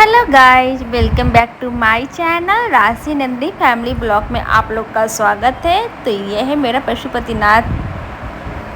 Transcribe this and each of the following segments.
Hello guys, welcome back to my channel Rashi Nandi family blog में आप लोग का स्वागत है। तो ये है मेरा पशुपतिनाथ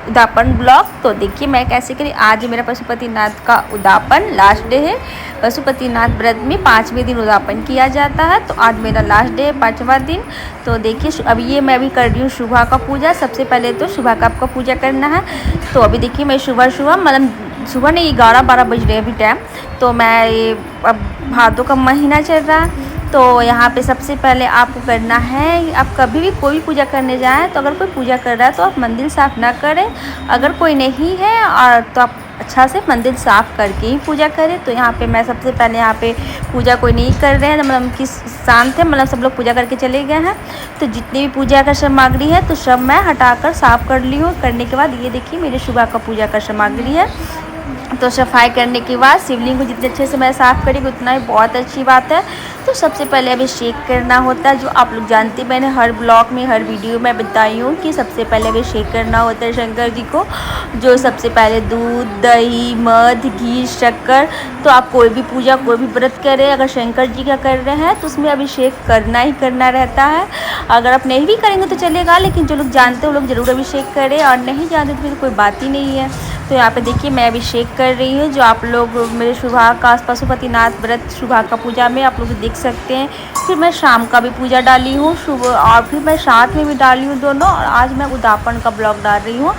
उद्यापन ब्लॉग। तो देखिए मैं कैसे करी। आज मेरा पशुपतिनाथ का उद्यापन लास्ट डे है। पशुपतिनाथ व्रत में 5वें दिन उद्यापन किया जाता है। तो आज मेरा लास्ट डे है, 5वां दिन। तो देखिए अभी ये मैं अभी कर रही हूँ सुबह का पूजा। सबसे पहले तो सुबह का आपका पूजा करना है। तो अभी देखिए मैं सुबह मतलब सुबह नहीं, 11-12 बज रहे अभी टाइम। तो मैं ये अब भादों का महीना चल रहा है। तो यहाँ पे सबसे पहले आपको करना है, आप कभी भी कोई पूजा करने जाएं तो अगर कोई पूजा कर रहा है तो आप मंदिर साफ़ ना करें। अगर कोई नहीं है और तो आप अच्छा से मंदिर साफ़ करके ही पूजा करें। तो यहाँ पे मैं सबसे पहले यहाँ पे पूजा कोई नहीं कर रहे हैं, मतलब कि शांत है, मतलब सब लोग पूजा करके चले गए हैं। तो जितनी भी पूजा का सामग्री है तो सब मैं हटाकर साफ़ कर ली हूँ। करने के बाद ये देखिए मेरे सुबह का पूजा का सामग्री है। तो सफाई करने के बाद शिवलिंग को जितने अच्छे से मैं साफ़ करेंगी उतना ही बहुत अच्छी बात है। तो सबसे पहले अभिषेक करना होता है, जो आप लोग जानते हैं। मैंने हर ब्लॉग में हर वीडियो में बताई हूँ कि सबसे पहले अभिषेक करना होता है शंकर जी को। जो सबसे पहले दूध, दही, मध, घी, शक्कर। तो आप कोई भी पूजा कोई भी व्रत करें, अगर शंकर जी का कर रहे हैं तो उसमें अभिषेक करना ही करना रहता है। अगर आप नहीं भी करेंगे तो चलेगा, लेकिन जो लोग जानते हैं वो लोग ज़रूर अभिषेक करें, और नहीं जानते तो फिर कोई बात ही नहीं है। तो यहाँ पे देखिए मैं अभिषेक कर रही हूँ। जो आप लोग मेरे सुबह का पशुपतिनाथ व्रत सुबह का पूजा में आप लोग देख सकते हैं। फिर मैं शाम का भी पूजा डाली हूँ सुबह, और फिर मैं साथ में भी डाली हूँ दोनों। और आज मैं उद्यापन का ब्लॉग डाल रही हूँ।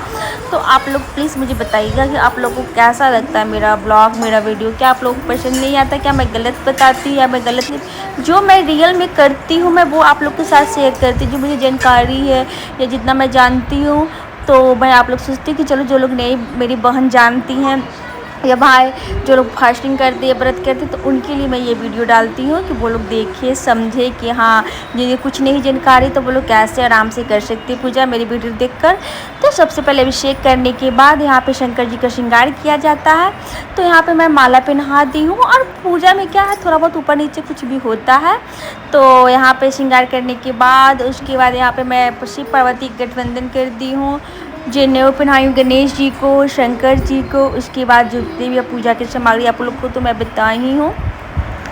तो आप लोग प्लीज़ मुझे बताइएगा कि आप लोगों को कैसा लगता है मेरा ब्लॉग, मेरा वीडियो। क्या आप लोगों को पसंद नहीं आता, क्या मैं गलत बताती हूँ या मैं गलत नहीं। जो मैं रियल में करती हूँ मैं वो आप लोग के साथ शेयर करती हूँ, जो मुझे जानकारी है या जितना मैं जानती हूँ। तो मैं आप लोग सोचती हूँ कि चलो जो लोग नहीं मेरी बहन जानती हैं या भाई जो लोग फास्टिंग करते हैं, व्रत करते हैं, तो उनके लिए मैं ये वीडियो डालती हूँ कि वो लोग देखें समझे कि हाँ जिन्हें कुछ नहीं जानकारी तो वो लोग कैसे आराम से कर सकते हैं पूजा मेरी वीडियो देखकर। तो सबसे पहले अभिषेक करने के बाद यहाँ पे शंकर जी का श्रृंगार किया जाता है। तो यहाँ पे मैं माला पहना दी हूँ। और पूजा में क्या है, थोड़ा बहुत ऊपर नीचे कुछ भी होता है। तो यहाँ पे श्रृंगार करने के बाद उसके बाद यहाँ पे मैं शिव पार्वती गठबंधन कर दी हूँ। जनेऊ पहनाई हूँ गणेश जी को, शंकर जी को। उसके बाद जितनी भी पूजा की सामग्री आप लोग को तो मैं बताई ही हूँ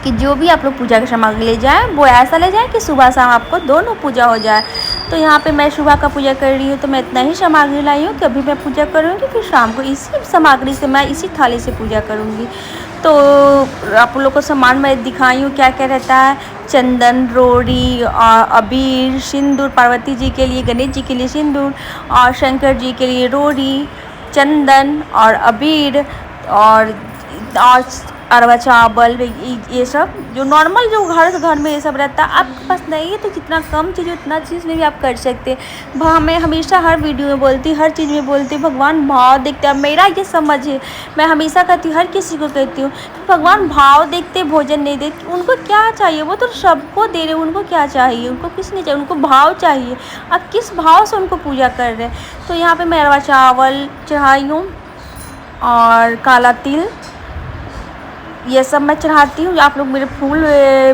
कि जो भी आप लोग पूजा की सामग्री ले जाएं वो ऐसा ले जाएं कि सुबह शाम आपको दोनों पूजा हो जाए। तो यहाँ पे मैं सुबह का पूजा कर रही हूँ तो मैं इतना ही सामग्री लाई हूँ कि अभी मैं पूजा करूँगी, फिर शाम को इसी सामग्री से मैं इसी थाली से पूजा करूँगी। तो आप लोग को सामान मैं दिखाई हूँ क्या क्या रहता है। चंदन, रोड़ी और अबीर, सिंदूर। पार्वती जी के लिए, गणेश जी के लिए सिंदूर, और शंकर जी के लिए रोड़ी, चंदन और अबीर, और अरवा चावल, ये सब जो नॉर्मल जो घर में ये सब रहता है। आपके पास नहीं है तो जितना कम चीज़ उतना चीज़ में भी आप कर सकते हैं। मैं हमेशा हर वीडियो में बोलती, हर चीज़ में बोलती हूँ भगवान भाव देखते हैं। मेरा ये समझ है, मैं हमेशा कहती हूँ, हर किसी को कहती हूँ भगवान भाव देखते, भोजन नहीं देखते। उनको क्या चाहिए, वो तो सबको दे रहे हैं। उनको क्या चाहिए, उनको कुछ नहीं चाहिए, उनको भाव चाहिए। आप किस भाव से उनको पूजा कर रहे हैं। तो यहाँ पर मैं अरवा चावल चढ़ाई हूँ और काला तिल, ये सब मैं चढ़ाती हूँ। आप लोग मेरे फुल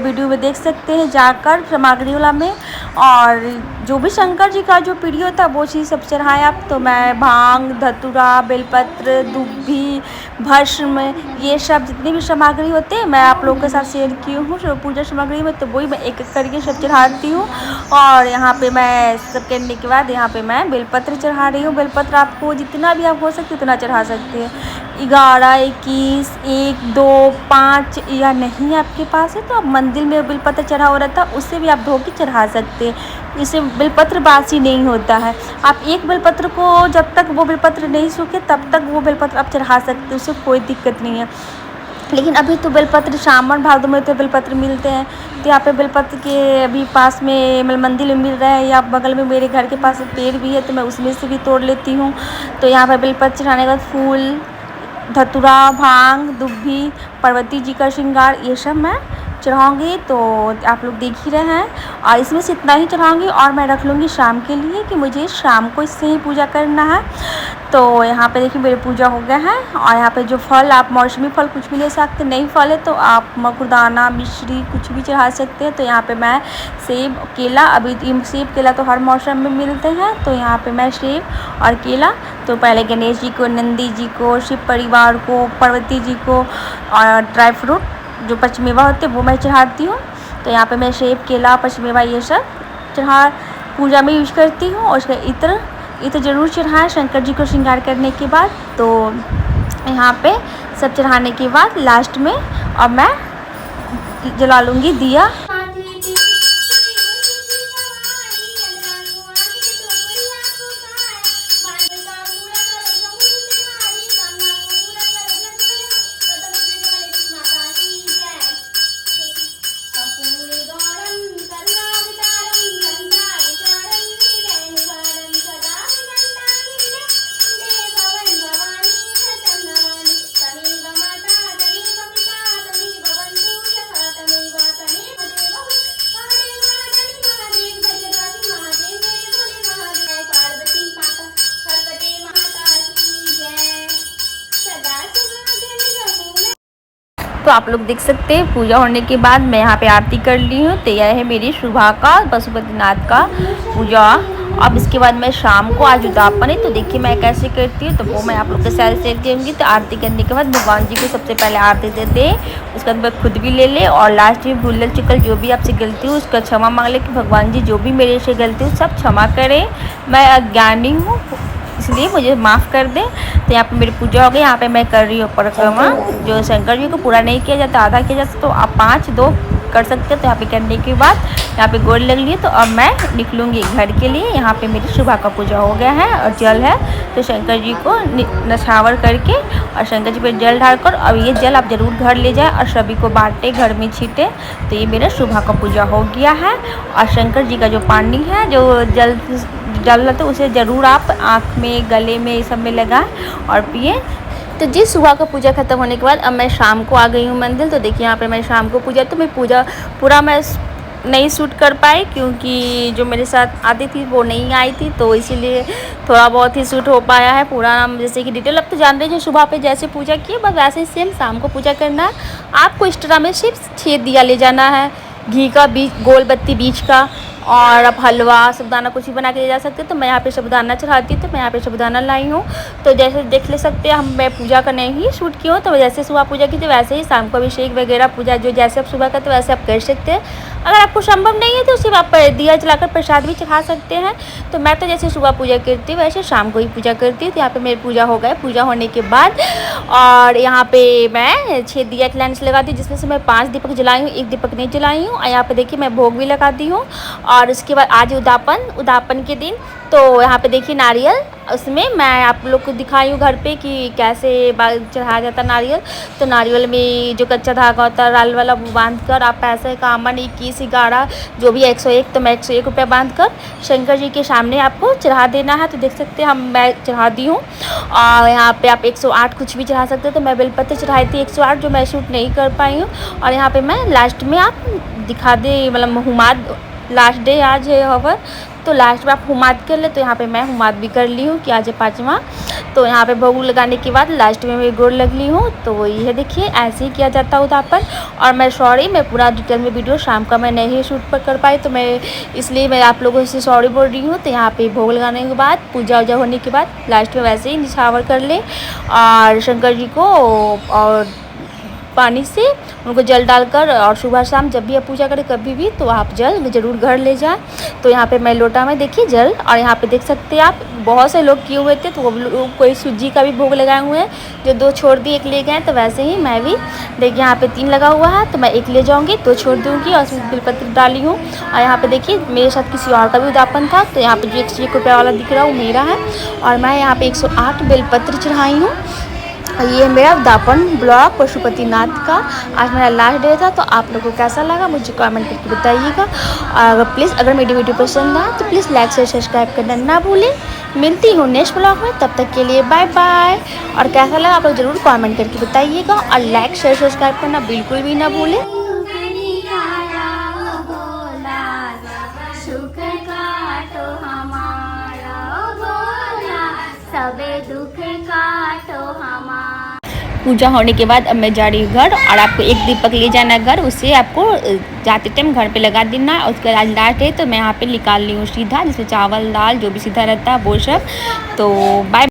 वीडियो में देख सकते हैं जाकर सामग्री वाला में। और जो भी शंकर जी का जो पीढ़ी होता है वो चीज़ सब चढ़ाएं आप। तो मैं भांग, धतूरा, बेलपत्र, दुब्भी, भस्म, ये सब जितनी भी सामग्री होते हैं मैं आप लोगों के साथ शेयर की हूँ पूजा सामग्री में। तो वही मैं एक एक करके सब चढ़ाती हूँ। और यहाँ पे मैं सब करने के बाद यहाँ पे मैं बेलपत्र चढ़ा रही हूँ। बेलपत्र आपको जितना भी आप हो सकते उतना चढ़ा सकते हैं। 11, 21, 1, 2, 5 या नहीं आपके पास है तो आप मंदिर में बेलपत्र चढ़ा हो रहा था उससे भी आप धो के चढ़ा सकते हैं। इससे बेलपत्र बासी नहीं होता है। आप एक बेलपत्र को जब तक वो बेलपत्र नहीं सूखे तब तक वो बेलपत्र आप चढ़ा सकते हैं, उससे कोई दिक्कत नहीं है। लेकिन अभी तो बेलपत्र सावन भादों में तो बेलपत्र मिलते हैं। तो यहाँ पे बेलपत्र के अभी पास में मतलब मंदिर में मिल रहा है, या बगल में मेरे घर के पास पेड़ भी है तो मैं उसमें से भी तोड़ लेती हूँ। तो यहाँ पर बेलपत्र चढ़ाने के बाद फूल, धतूरा, भांग, दुब्भी, पार्वती जी का श्रृंगार, ये सब मैं चढ़ाऊँगी। तो आप लोग देख ही रहे हैं। और इसमें से इतना ही चढ़ाऊँगी और मैं रख लूँगी शाम के लिए कि मुझे शाम को इससे ही पूजा करना है। तो यहाँ पे देखिए मेरी पूजा हो गया है। और यहाँ पे जो फल, आप मौसमी फल कुछ भी ले सकते, नहीं फल है तो आप मकुरदाना, मिश्री कुछ भी चढ़ा सकते हैं। तो यहाँ पे मैं सेब, केला, अभी सेब केला तो हर मौसम में मिलते हैं तो यहाँ पे मैं सेब और केला। तो पहले गणेश जी को, नंदी जी को, शिव परिवार को, पार्वती जी को और ड्राई फ्रूट जो पचमेवा होते हैं वो मैं चढ़ाती हूँ। तो यहाँ पे मैं सेब, केला, पचमेवा ये सब चढ़ा पूजा में यूज करती हूँ। और उसका इत्र ज़रूर चढ़ाएं शंकर जी को श्रृंगार करने के बाद। तो यहाँ पे सब चढ़ाने के बाद लास्ट में अब मैं जला लूँगी दिया। तो आप लोग देख सकते हैं पूजा होने के बाद मैं यहाँ पे आरती कर ली हूँ। तो यह है मेरी सुबह का पशुपतिनाथ का पूजा। अब इसके बाद मैं शाम को आज उद्यापन है, तो देखिए मैं कैसे करती हूँ, तो वो मैं आप लोग के साथ शेयर करूँगी। तो आरती करने के बाद भगवान जी को सबसे पहले आरती देते हैं, उसके बाद मैं खुद भी ले ले और लास्ट में भूल चुकल जो भी आपसे गलती हो उसका क्षमा मांग ले कि भगवान जी जो भी मेरे से गलती हो सब क्षमा करें, मैं अज्ञानी हूँ इसलिए मुझे माफ़ कर दें। तो यहाँ पे मेरी पूजा हो गई। यहाँ पे मैं कर रही हूँ परिक्रमा, जो शंकर जी को पूरा नहीं किया जाता, आधा किया जाता, तो आप 5-2 कर सकते हैं। तो यहाँ पे करने के बाद यहाँ पे गोल लग ली। तो अब मैं निकलूँगी घर के लिए। यहाँ पे मेरी सुबह का पूजा हो गया है और जल है, तो शंकर जी को नछावर करके और शंकर जी पे जल डालकर अब ये जल आप ज़रूर घर ले जाए और सभी को बांटे, घर में छीटे। तो ये मेरा सुबह का पूजा हो गया है। और शंकर जी का जो पानी है, जो जल रहता है, उसे ज़रूर आप आँख में, गले में, ये सब में लगाएं और पिए। तो जी सुबह का पूजा ख़त्म होने के बाद अब मैं शाम को आ गई हूँ मंदिर। तो देखिए यहाँ पे मैं शाम को पूजा, तो मैं पूजा पूरा मैं नहीं शूट कर पाई क्योंकि जो मेरे साथ आती थी वो नहीं आई थी, तो इसीलिए थोड़ा बहुत ही शूट हो पाया है। पूरा जैसे कि डिटेल अब तो जान रहे हैं, जो सुबह पे जैसे पूजा किए बस वैसे ही सेम शाम को पूजा करना है। आपको एक्स्ट्रा में सिर्फ 6 दिया ले जाना है, घी का बीच, गोल बत्ती बीच का, और आप हलवा साबुदाना कुछ भी बना के ले जा सकते हैं। तो मैं यहाँ पे साबुदाना चढ़ाती हूँ, तो मैं यहाँ पे साबुदाना लाई हूँ। तो जैसे देख ले सकते हैं मैं पूजा का नहीं ही शूट की हूँ। तो जैसे सुबह पूजा की थी वैसे ही शाम को अभिषेक वगैरह पूजा जो जैसे आप सुबह करते वैसे आप कर सकते हैं। अगर आपको संभव नहीं है तो सिर्फ आप दिया जलाकर प्रसाद भी चढ़ा सकते हैं। तो मैं तो जैसे सुबह पूजा करती हूँ वैसे शाम को ही पूजा करती हूँ। तो यहाँ पे मेरी पूजा हो गई। पूजा होने के बाद और यहाँ पे मैं 6 दिया की लाइन से लगाती हूँ, जिसमें से मैं 5 दीपक जलाई हूँ, 1 दीपक नहीं जलाई हूँ। और यहाँ पे देखिए मैं भोग भी लगाती हूँ। और उसके बाद आज उद्यापन के दिन, तो यहाँ पे देखिए नारियल, उसमें मैं आप लोग को दिखाई हूँ घर पे कि कैसे चढ़ाया जाता नारियल। तो नारियल में जो कच्चा धागा होता है लाल वाला, वो बांध कर आप पैसे का अमन 21, 11 जो भी 101, तो मैं 101 रुपये बांध कर शंकर जी के सामने आपको चढ़ा देना है। तो देख सकते हैं मैं चढ़ा दी हूँ। और यहाँ पे आप 108 कुछ भी चढ़ा सकते हैं। तो मैं बेलपत्र चढ़ाई थी 108, जो मैं शूट नहीं कर पाई हूँ। और यहाँ पर मैं लास्ट में आप दिखा दे, मतलब हुमाद लास्ट डे आज है हवर, तो लास्ट में आप हुमाद कर ले। तो यहाँ पे मैं हुमाद भी कर ली हूँ कि आज है 5वां। तो यहाँ पे भोग लगाने के बाद लास्ट में मैं गोड़ लग ली हूँ। तो ये देखिए ऐसे ही किया जाता है उद्यापन। और मैं सॉरी, मैं पूरा डिटेल में वीडियो शाम का मैं नहीं शूट पर कर पाई, तो मैं इसलिए मैं आप लोगों से सॉरी बोल रही हूँ। तो यहाँ पे भोग लगाने के बाद पूजा वूजा होने के बाद लास्ट में वैसे ही निछावर कर ले और शंकर जी को और पानी से उनको जल डालकर, और सुबह शाम जब भी आप पूजा करें कभी भी, तो आप जल ज़रूर घर ले जाएं। तो यहाँ पे मैं लोटा में देखिए जल, और यहाँ पे देख सकते हैं आप बहुत से लोग किए हुए थे, तो वो लोग कोई सूजी का भी भोग लगाए हुए हैं, जो 2 छोड़ दिए 1 ले गए। तो वैसे ही मैं भी देखिए यहाँ पे 3 लगा हुआ है, तो मैं 1 ले जाऊँगी, 2 छोड़ दूँगी और उसमें बेलपत्र डाली हूँ। और यहाँ पे देखिए मेरे साथ किसी और का भी उद्यापन था, तो यहाँ पे जो 101 रुपये वाला दिख रहा है वो मेरा है। और मैं यहाँ पे 108 बेलपत्र चढ़ाई हूँ। ये मेरा उद्यापन ब्लॉग पशुपतिनाथ का आज मेरा लास्ट डे था। तो आप लोगों को कैसा लगा मुझे कमेंट करके बताइएगा। और प्लीज़ अगर मेरी वीडियो पसंद आए तो प्लीज़ लाइक शेयर सब्सक्राइब करना ना भूलें। मिलती हूँ नेक्स्ट ब्लॉग में, तब तक के लिए बाय बाय। और कैसा लगा आप लोग ज़रूर कमेंट करके बताइएगा, और लाइक शेयर सब्सक्राइब करना बिल्कुल भी ना भूलें। पूजा होने के बाद अब मैं जा रही हूँ घर, और आपको 1 दीपक ले जाना घर, उससे आपको जाते टाइम घर पे लगा देना है। उसके आज लास्ट है, तो मैं यहाँ पे निकाल ली हूँ सीधा, जिसमें चावल दाल जो भी सीधा रहता है वो सब। तो बाय।